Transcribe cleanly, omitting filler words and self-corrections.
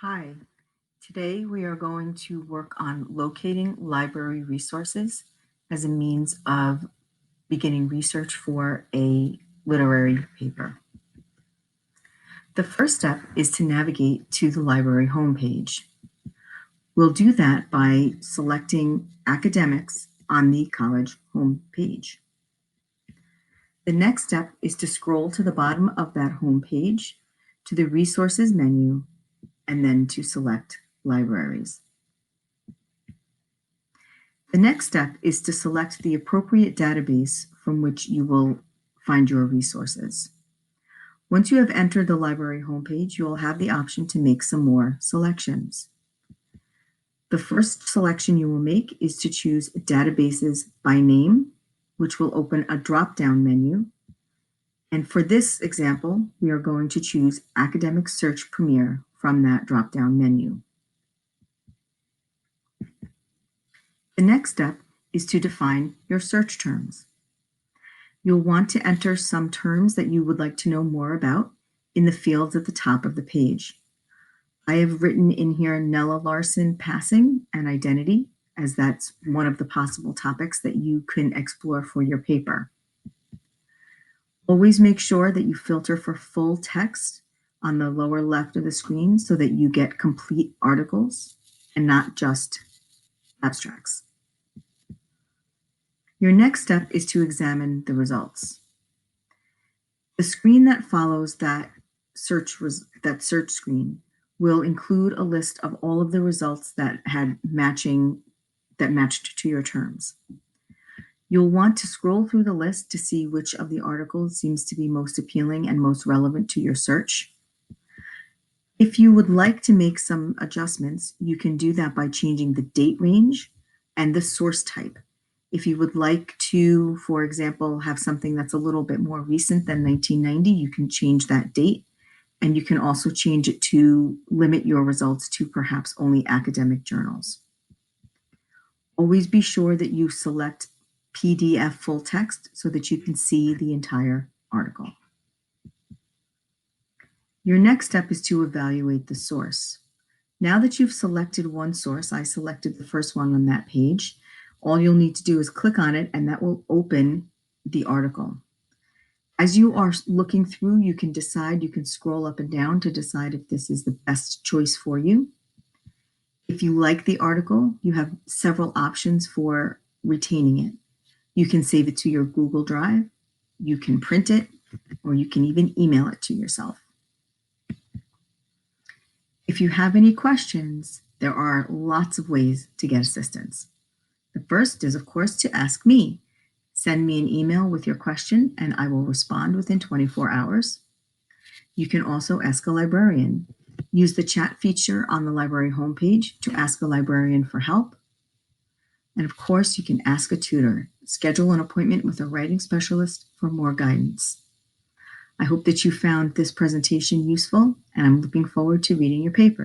Hi, today we are going to work on locating library resources as a means of beginning research for a literary paper. The first step is to navigate to the library homepage. We'll do that by selecting academics on the college homepage. The next step is to scroll to the bottom of that homepage to the resources menu and then to select libraries. The next step is to select the appropriate database from which you will find your resources. Once you have entered the library homepage, you will have the option to make some more selections. The first selection you will make is to choose databases by name, which will open a drop-down menu. And for this example, we are going to choose Academic Search Premier from that drop-down menu. The next step is to define your search terms. You'll want to enter some terms that you would like to know more about in the fields at the top of the page. I have written in here Nella Larson passing and identity, as that's one of the possible topics that you can explore for your paper. Always make sure that you filter for full text on the lower left of the screen so that you get complete articles and not just abstracts. Your next step is to examine the results. The screen that follows that search screen will include a list of all of the results that matched to your terms. You'll want to scroll through the list to see which of the articles seems to be most appealing and most relevant to your search. If you would like to make some adjustments, you can do that by changing the date range and the source type. If you would like to, for example, have something that's a little bit more recent than 1990, you can change that date. And you can also change it to limit your results to perhaps only academic journals. Always be sure that you select PDF full text so that you can see the entire article. Your next step is to evaluate the source. Now that you've selected one source, I selected the first one on that page, all you'll need to do is click on it and that will open the article. As you are looking through, you can scroll up and down to decide if this is the best choice for you. If you like the article, you have several options for retaining it. You can save it to your Google Drive, you can print it, or you can even email it to yourself. If you have any questions, there are lots of ways to get assistance. The first is, of course, to ask me. Send me an email with your question and I will respond within 24 hours. You can also ask a librarian. Use the chat feature on the library homepage to ask a librarian for help. And of course, you can ask a tutor. Schedule an appointment with a writing specialist for more guidance. I hope that you found this presentation useful, and I'm looking forward to reading your paper.